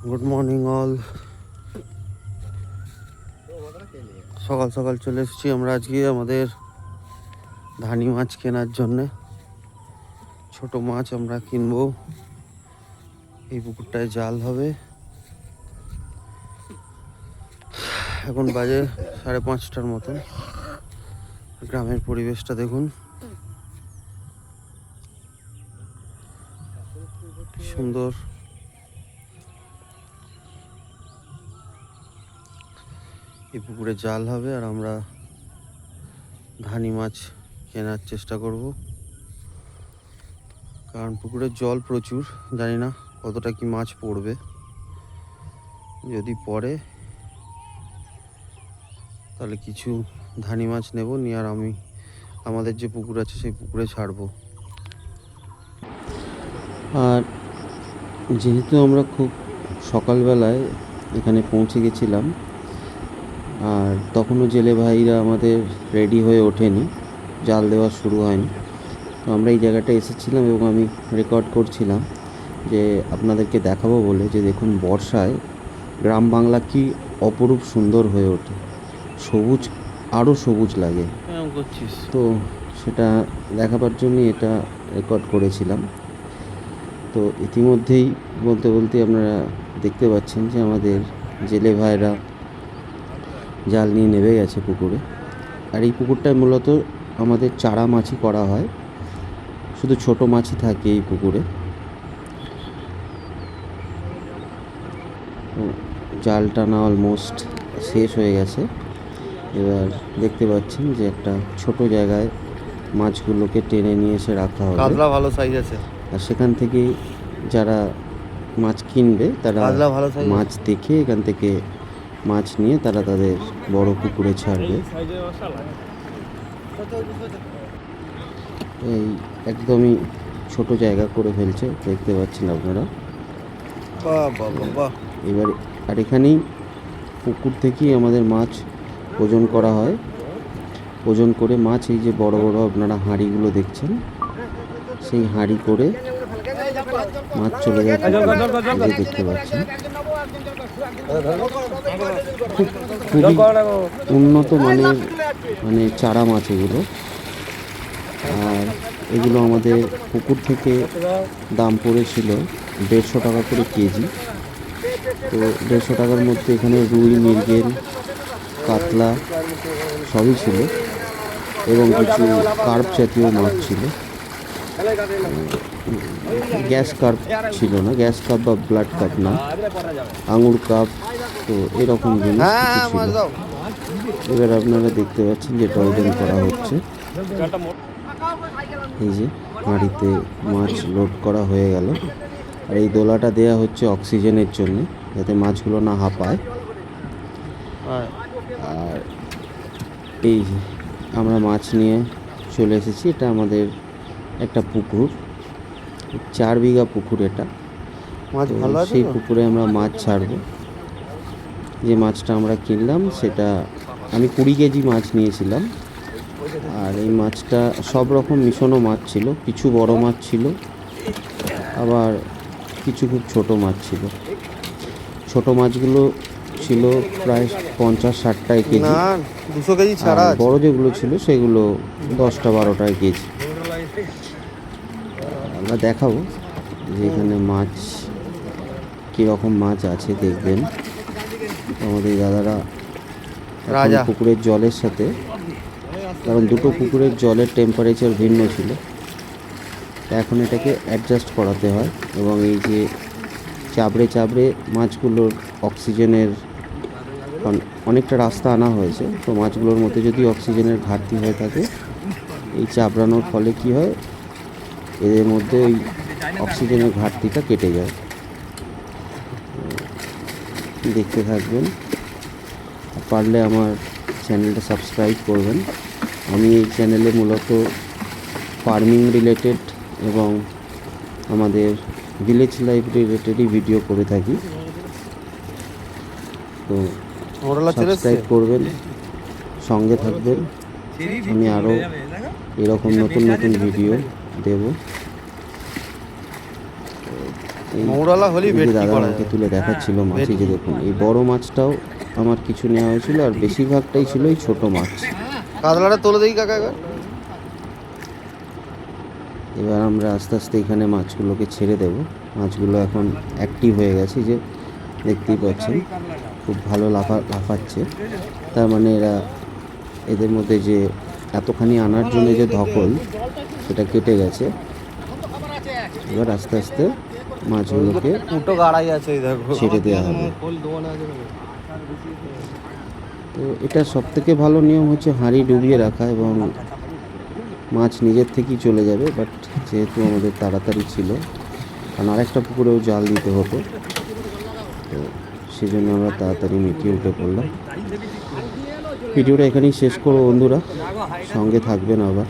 Good morning all. সকাল সকাল চলে এসেছি আমরা আজকে আমাদের ধানি মাছ কেনার জন্যে। ছোট মাছ আমরা কিনবো। এই পুকুরটায় জাল হবে। এখন বাজে 5:30টার মতন। গ্রামের পরিবেশটা দেখুন, কি সুন্দর। এই পুকুরে জাল হবে আর আমরা ধানি মাছ কেনার চেষ্টা করব, কারণ পুকুরের জল প্রচুর। জানি না কতটা কি মাছ পড়বে। যদি পড়ে তাহলে কিছু ধানি মাছ নেব, নিয়ে আর আমি আমাদের যে পুকুর আছে সেই পুকুরে ছাড়বো। আর যেহেতু আমরা খুব সকালবেলায় এখানে পৌঁছে গেছিলাম, আর তখনও জেলে ভাইরা আমাদের রেডি হয়ে ওঠেনি, জাল দেওয়া শুরু হয়নি। তো আমরা এই জায়গাটা এসেছিলাম এবং আমি রেকর্ড করছিলাম যে আপনাদেরকে দেখাবো বলে, যে দেখুন বর্ষায় গ্রাম বাংলা কি অপরূপ সুন্দর হয়ে ওঠে, সবুজ আরও সবুজ লাগে। তো সেটা দেখাবার জন্যই এটা রেকর্ড করেছিলাম। তো ইতিমধ্যেই বলতে বলতে আপনারা দেখতে পাচ্ছেন যে আমাদের জেলে ভাইরা জাল নিয়ে নেমে গেছে পুকুরে। আর এই পুকুরটায় মূলত আমাদের চারা মাছই করা হয়, শুধু ছোট মাছই থাকে এই পুকুরে। জাল টানা অলমোস্ট শেষ হয়ে গেছে। এবার দেখতে পাচ্ছেন যে একটা ছোট জায়গায় মাছগুলোকে টেনে নিয়ে এসে রাখা হবে। কাতলা ভালো সাইজ আছে। আর সেখান থেকে যারা মাছ কিনবে তারা মাছ দেখে এখান থেকে মাছ নিয়ে তারা তাদের বড় পুকুরে ছাড়বে। এই একদমই ছোট জায়গা করে ফেলছে, দেখতে পাচ্ছেন আপনারা। এবার আর এখানেই পুকুর থেকেই আমাদের মাছ ওজন করা হয়। ওজন করে মাছ এই যে বড় বড় আপনারা হাঁড়িগুলো দেখছেন, সেই হাঁড়ি করে মাছ চলে যায়, দেখতে পাচ্ছেন। খুবই উন্নত মানের মানে চারা মাছ এগুলো। আর এগুলো আমাদের পুকুর থেকে দাম পড়েছিল 150 টাকা করে কেজি। তো 150 টাকার মধ্যে এখানে রুই, মৃগেল, কাতলা সবই ছিল এবং কিছু কার্প জাতীয় মাছ ছিল। গ্যাস কার্প ছিল না, গ্যাস কাপ বা ব্লাড কাপ না, আঙুর কাপ। তো এরকম জিনিস ছিল। এবার আপনারা দেখতে পাচ্ছেন যেটা ওজন করা হচ্ছে। এই যে হাঁড়িতে মাছ লোড করা হয়ে গেল। আর এই দোলাটা দেয়া হচ্ছে অক্সিজেনের জন্য, যাতে মাছগুলো না হাঁপায়। আর এই যে আমরা মাছ নিয়ে চলে এসেছি। এটা আমাদের একটা পুকুর, 4 বিঘা পুকুর এটা। সেই পুকুরে আমরা মাছ ছাড়বো। যে মাছটা আমরা কিনলাম সেটা আমি 20 কেজি মাছ নিয়েছিলাম। আর এই মাছটা সব রকম মিশনো মাছ ছিল, কিছু বড় মাছ ছিল, আবার কিছু খুব ছোট মাছ ছিল। ছোট মাছগুলো ছিল প্রায় 50-60 টাকা কেজি, 200 কেজি ছাড়া। বড় যেগুলো ছিল সেগুলো 10-12 টাকা কেজি। আমরা দেখাবো যে এখানে মাছ কীরকম মাছ আছে, দেখবেন। আমাদের দাদারা পুকুরের জলের সাথে, কারণ দুটো পুকুরের জলের টেম্পারেচার ভিন্ন ছিল, এখন এটাকে অ্যাডজাস্ট করাতে হয়। এবং এই যে চাবড়ে চাবড়ে মাছগুলোর অক্সিজেনের অনেকটা রাস্তা আনা হয়েছে। তো মাছগুলোর মধ্যে যদি অক্সিজেনের ঘাটতি হয়ে থাকে, এই চাবড়ানোর ফলে কি হয়, এদের মধ্যে ওই অক্সিজেনের ঘাটতিটা কেটে যায়। দেখতে থাকবেন, পারলে আমার চ্যানেলটা সাবস্ক্রাইব করবেন। আমি এই চ্যানেলে মূলত ফার্মিং রিলেটেড এবং আমাদের ভিলেজ লাইফ রিলেটেডই ভিডিও করে থাকি। তো সাবস্ক্রাইব করবেন, সঙ্গে থাকবেন। আমি আরও এরকম নতুন নতুন ভিডিও দেব। এই মৌরলা হলেই এই যে ভেটকি দাদা করা আমাকে যাবে। তুলে দেখাচ্ছিল মাছ, এই যে ভেটকি। দেখুন এই বড় মাছটাও আমার কিছু নেওয়া হয়েছিল, আর বেশিরভাগটাই ছিল এই ছোট মাছ। কাতলাটা তোলে দেখি কাকা এবার। এবার আমরা আস্তে আস্তে এখানে মাছগুলোকে ছেড়ে দেব। মাছগুলো এখন অ্যাক্টিভ হয়ে গেছে, যে দেখতেই পাচ্ছেন খুব ভালো লাফাচ্ছে। তার মানে এদের মধ্যে যে এতখানি আনার জন্য যে ধকল, সেটা কেটে গেছে। এবার আস্তে আস্তে মাছগুলোকে দুটো গাড়াই আছে এই দেখো। ছেড়ে দেওয়া হবে। তো এটা সবথেকে ভালো নিয়ম হচ্ছে হাঁড়ি ডুবিয়ে রাখা, এবং মাছ নিজের থেকেই চলে যাবে। বাট যেহেতু আমাদের তাড়াতাড়ি ছিল, কারণ আরেকটা পুকুরেও জাল দিতে হতো, তো সেজন্য আমরা তাড়াতাড়ি মিটিয়ে উঠে পড়লাম। ভিডিওটা এখানেই শেষ করবো বন্ধুরা, সঙ্গে থাকবেন আবার।